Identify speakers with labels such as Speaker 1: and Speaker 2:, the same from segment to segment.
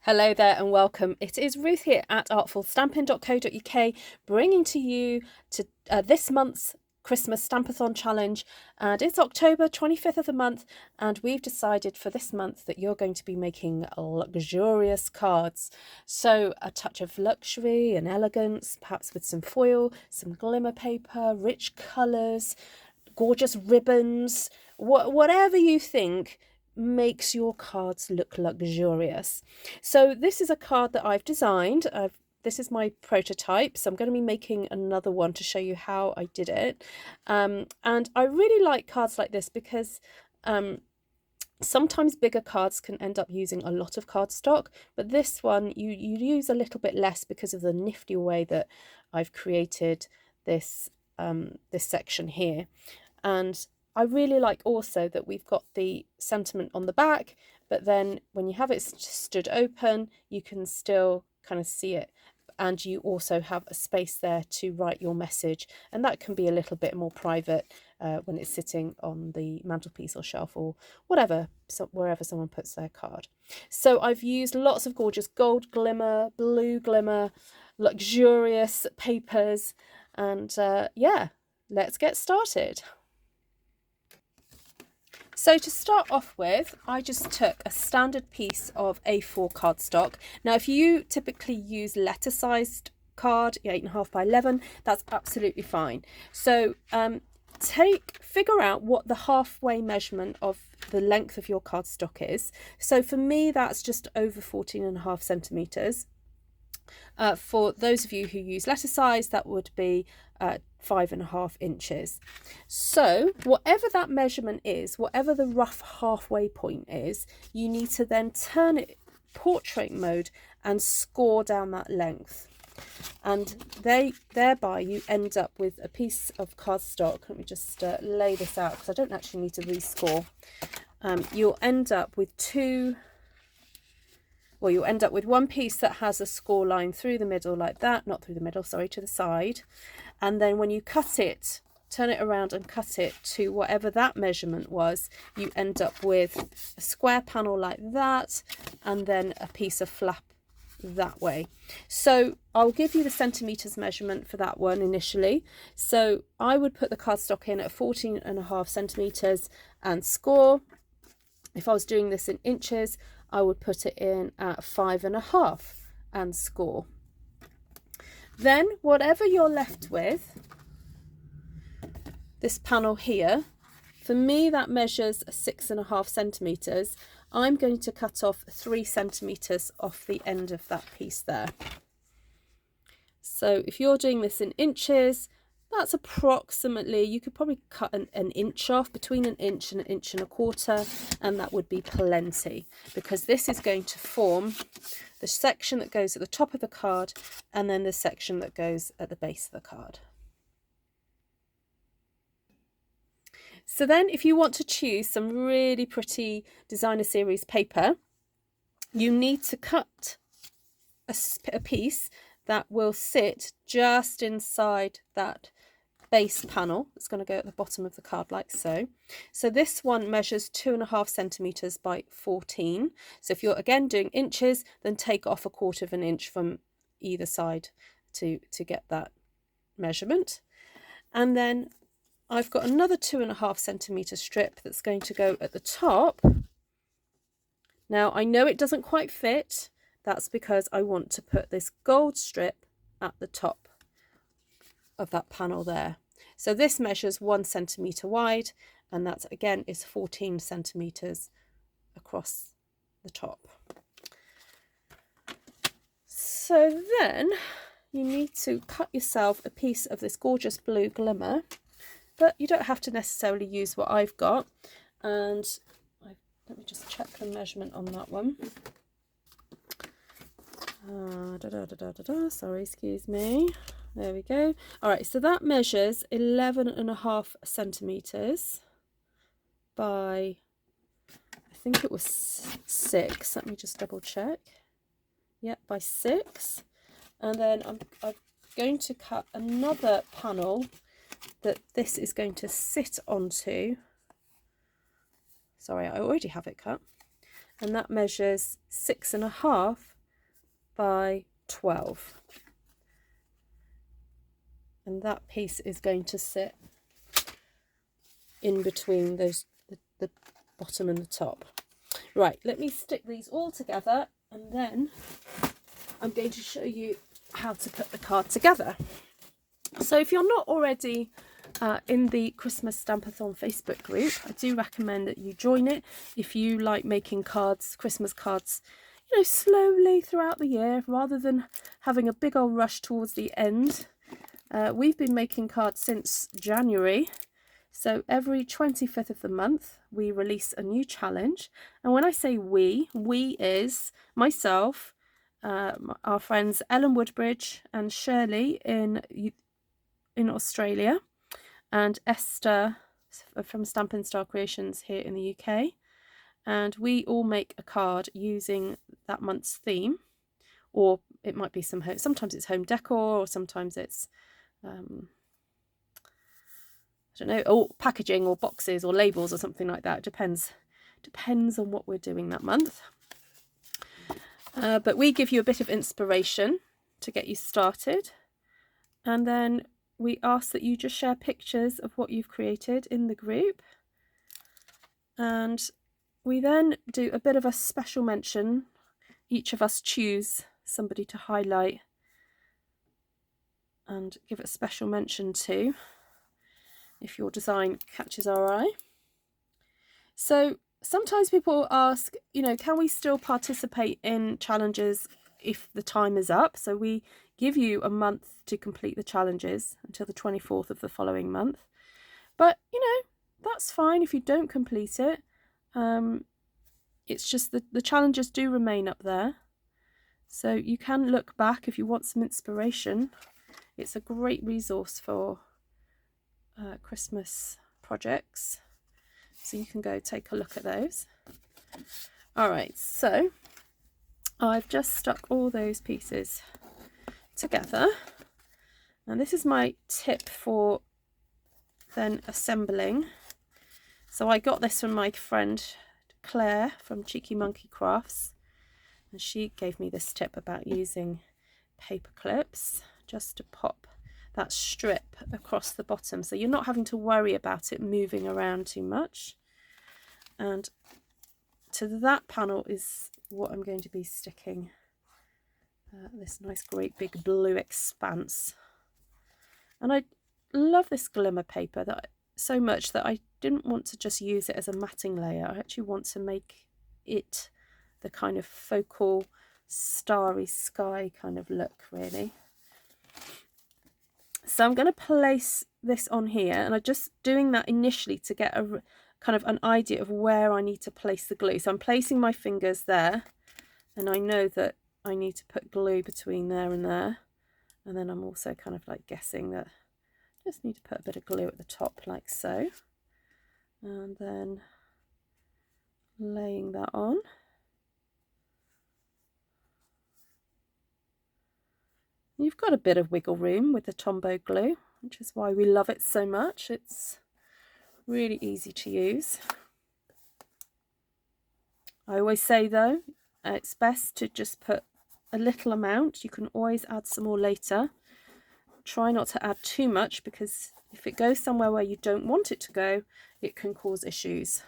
Speaker 1: Hello there and welcome. It is Ruth here at artfulstampin.co.uk bringing to you this month's Christmas Stampathon challenge, and it's October 25th of the month, and we've decided for this month that you're going to be making luxurious cards. So a touch of luxury and elegance, perhaps with some foil, some glimmer paper, rich colours, gorgeous ribbons, whatever you think makes your cards look luxurious. So this is a card that I've designed. This is my prototype, so I'm going to be making another one to show you how I did it. And I really like cards like this because sometimes bigger cards can end up using a lot of cardstock, but this one you use a little bit less because of the nifty way that I've created this this section here. And I really like also that we've got the sentiment on the back, but then when you have it stood open, you can still kind of see it. And you also have a space there to write your message. And that can be a little bit more private when it's sitting on the mantelpiece or shelf or whatever, wherever someone puts their card. So I've used lots of gorgeous gold glimmer, blue glimmer, luxurious papers. And yeah, let's get started. So to start off with, I just took a standard piece of A4 cardstock. Now, if you typically use letter-sized card, 8.5 by 11, that's absolutely fine. So figure out what the halfway measurement of the length of your cardstock is. So for me, that's just over 14.5 centimetres. For those of you who use letter size, that would be 5.5 inches. So whatever that measurement is, whatever the rough halfway point is, you need to then turn it portrait mode and score down that length. And thereby you end up with a piece of cardstock. Let me just lay this out because I don't actually need to rescore. You'll end up with you'll end up with one piece that has a score line through the middle like that, not through the middle, sorry, to the side. And then when you cut it, turn it around and cut it to whatever that measurement was, you end up with a square panel like that, and then a piece of flap that way. So I'll give you the centimetres measurement for that one initially. So I would put the cardstock in at 14.5 centimetres and score. If I was doing this in inches, I would put it in at 5.5 and score. Then whatever you're left with, this panel here, for me that measures 6.5 centimetres. I'm going to cut off 3 centimetres off the end of that piece there. So if you're doing this in inches, that's approximately, you could probably cut an inch off, between an inch and 1.25 inches, and that would be plenty, because this is going to form the section that goes at the top of the card and then the section that goes at the base of the card. So then if you want to choose some really pretty designer series paper, you need to cut a piece that will sit just inside that base panel. It's going to go at the bottom of the card like so. So this one measures 2.5 centimetres by 14. So if you're again doing inches, then take off 1/4 inch from either side to get that measurement. And then I've got another 2.5 centimetre strip that's going to go at the top. Now I know it doesn't quite fit. That's because I want to put this gold strip at the top of that panel there. So this measures 1 centimetre wide, and that again is 14 centimetres across the top. So then you need to cut yourself a piece of this gorgeous blue glimmer, but you don't have to necessarily use what I've got. And let me just check the measurement on that one. Sorry, excuse me. There we go. All right, so that measures 11.5 centimetres by, I think it was 6. Let me just double check. Yep, by 6. And then I'm going to cut another panel that this is going to sit onto. Sorry, I already have it cut. and that measures 6.5 by 12. And that piece is going to sit in between those, the bottom and the top. Right, let me stick these all together, and then I'm going to show you how to put the card together. So if you're not already in the Christmas Stampathon Facebook group, I do recommend that you join it if you like making cards, Christmas cards, you know, slowly throughout the year rather than having a big old rush towards the end. We've been making cards since January. So every 25th of the month, we release a new challenge. And when I say we is myself, our friends Ellen Woodbridge and Shirley in Australia, and Esther from Stampin' Star Creations here in the UK. And we all make a card using that month's theme, or it might be sometimes it's home decor, or sometimes it's I don't know, or packaging or boxes or labels or something like that. It depends on what we're doing that month. But we give you a bit of inspiration to get you started, and then we ask that you just share pictures of what you've created in the group, and we then do a bit of a special mention. Each of us choose somebody to highlight and give a special mention to, if your design catches our eye. So sometimes people ask, you know, can we still participate in challenges if the time is up? So we give you a month to complete the challenges until the 24th of the following month. But, you know, that's fine if you don't complete it. It's just that the challenges do remain up there. So you can look back if you want some inspiration. It's a great resource for Christmas projects, so you can go take a look at those. All right, so I've just stuck all those pieces together, and this is my tip for then assembling. So I got this from my friend Claire from Cheeky Monkey Crafts, and she gave me this tip about using paper clips just to pop that strip across the bottom, so you're not having to worry about it moving around too much. And to that panel is what I'm going to be sticking this nice great big blue expanse. And I love this glimmer paper so much that I didn't want to just use it as a matting layer. I actually want to make it the kind of focal starry sky kind of look, really. So I'm going to place this on here, and I'm just doing that initially to get a kind of an idea of where I need to place the glue. So I'm placing my fingers there, and I know that I need to put glue between there and there. And then I'm also kind of like guessing that I just need to put a bit of glue at the top like so. And then laying that on. You've got a bit of wiggle room with the Tombow glue, which is why we love it so much. It's really easy to use. I always say though, it's best to just put a little amount. You can always add some more later. Try not to add too much, because if it goes somewhere where you don't want it to go, it can cause issues,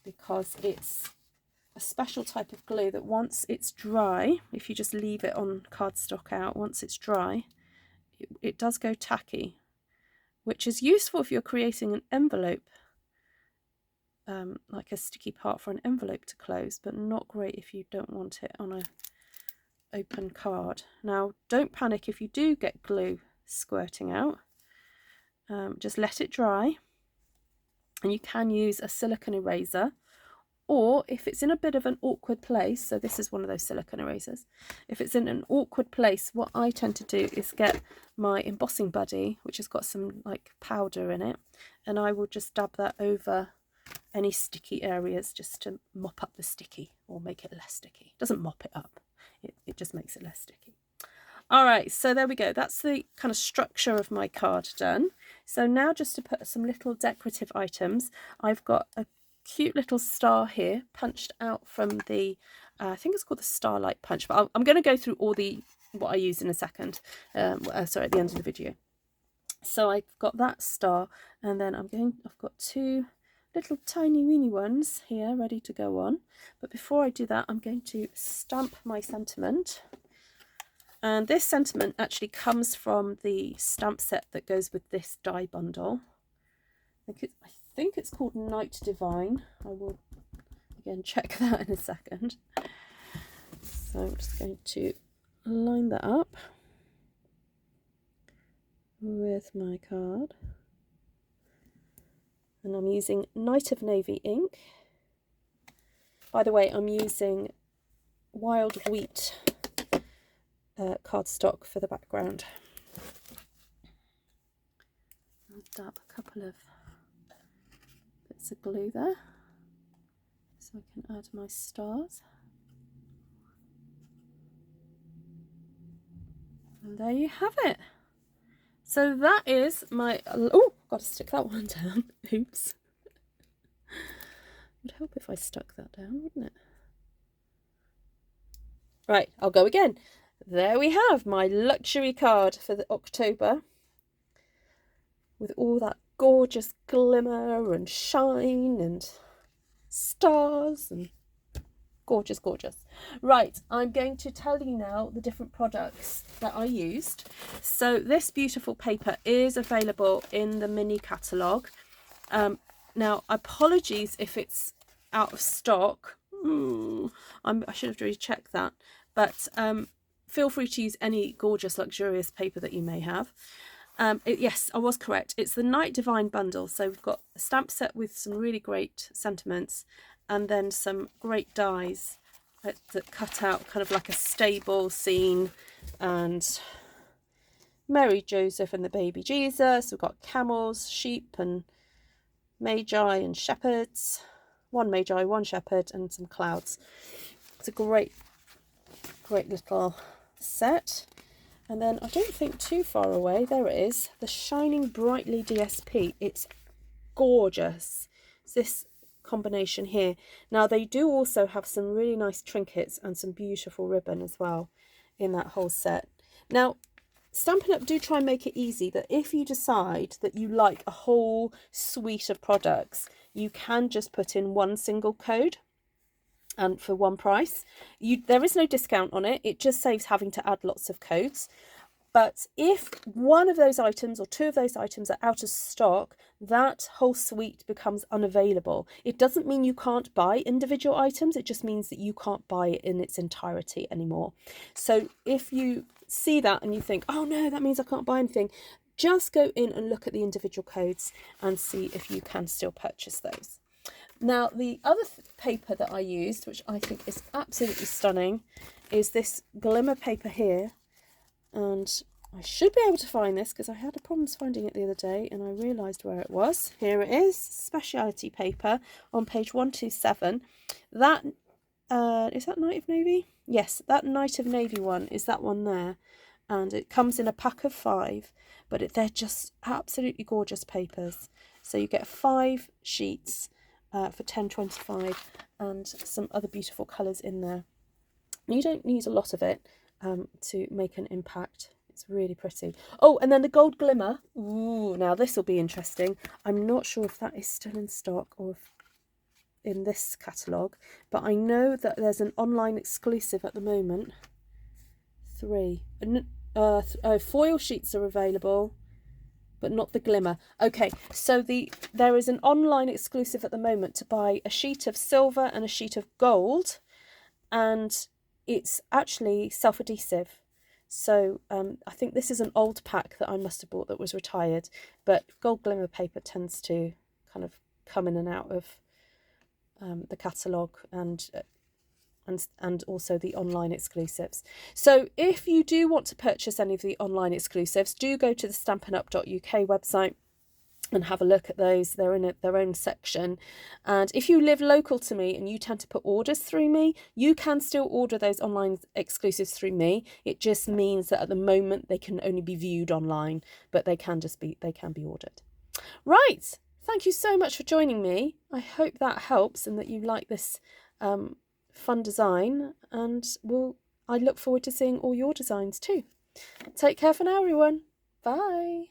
Speaker 1: because it's a special type of glue that once it's dry, if you just leave it on cardstock out, once it's dry, it does go tacky, which is useful if you're creating an envelope, like a sticky part for an envelope to close, but not great if you don't want it on a open card. Now, don't panic if you do get glue squirting out. Just let it dry, and you can use a silicone eraser. Or if it's in a bit of an awkward place, so this is one of those silicone erasers, if it's in an awkward place, what I tend to do is get my embossing buddy, which has got some like powder in it, and I will just dab that over any sticky areas just to mop up the sticky, or make it less sticky. It doesn't mop it up, it just makes it less sticky. All right, so there we go. That's the kind of structure of my card done. So now just to put some little decorative items, I've got a cute little star here punched out from the, I think it's called the Starlight Punch, but I'm going to go through all what I use in a second, sorry, at the end of the video. So I've got that star, and then I've got two little tiny weeny ones here ready to go on. But before I do that, I'm going to stamp my sentiment. And this sentiment actually comes from the stamp set that goes with this die bundle. I think it's called Night Divine. I will again check that in a second. So I'm just going to line that up with my card. And I'm using Night of Navy ink. By the way, I'm using Wild Wheat cardstock for the background. I'll dab a couple of bits of glue there so I can add my stars. And there you have it. So that is my, oh, got to stick that one down. Oops. Would help if I stuck that down, wouldn't it? Right, I'll go again. There we have my luxury card for the October, with all that gorgeous glimmer and shine and stars and gorgeous, gorgeous. Right, I'm going to tell you now the different products that I used. So this beautiful paper is available in the mini catalogue. Now, apologies if it's out of stock. I should have really checked that. But feel free to use any gorgeous, luxurious paper that you may have. Yes, I was correct. It's the Night Divine bundle. So we've got a stamp set with some really great sentiments, and then some great dies that cut out kind of like a stable scene, and Mary, Joseph and the baby Jesus. We've got camels, sheep and magi and shepherds. One magi, one shepherd, and some clouds. It's a great little set. And then I don't think too far away, there it is, the Shining Brightly DSP. It's gorgeous. It's this combination here. Now they do also have some really nice trinkets and some beautiful ribbon as well in that whole set. Now Stampin' Up! Do try and make it easy that if you decide that you like a whole suite of products, you can just put in one single code and for one price. There is no discount on it. It just saves having to add lots of codes. But if one of those items or two of those items are out of stock, that whole suite becomes unavailable. It doesn't mean you can't buy individual items. It just means that you can't buy it in its entirety anymore. So if you see that and you think, oh no, that means I can't buy anything, just go in and look at the individual codes and see if you can still purchase those. Now, the other paper that I used, which I think is absolutely stunning, is this glimmer paper here. And I should be able to find this because I had problems finding it the other day and I realised where it was. Here it is, speciality paper on page 127. That, is that Night of Navy? Yes, that Night of Navy one is that one there. And it comes in a pack of 5, but they're just absolutely gorgeous papers. So you get 5 sheets for $10.25 and some other beautiful colours in there. You don't need a lot of it to make an impact. It's really pretty. Oh, and then the gold glimmer. Ooh, now this will be interesting. I'm not sure if that is still in stock or if in this catalogue, but I know that there's an online exclusive at the moment. 3. Foil sheets are available, but not the glimmer. Okay, so there is an online exclusive at the moment to buy a sheet of silver and a sheet of gold, and it's actually self-adhesive. So I think this is an old pack that I must have bought that was retired, but gold glimmer paper tends to kind of come in and out of the catalogue and also the online exclusives. So if you do want to purchase any of the online exclusives, do go to the stampinup.uk website and have a look at those. They're in their own section. And if you live local to me and you tend to put orders through me, you can still order those online exclusives through me. It just means that at the moment they can only be viewed online, but they can be ordered. Right. thank you so much for joining me. I hope that helps and that you like this fun design, and I look forward to seeing all your designs too. Take care for now, everyone. Bye.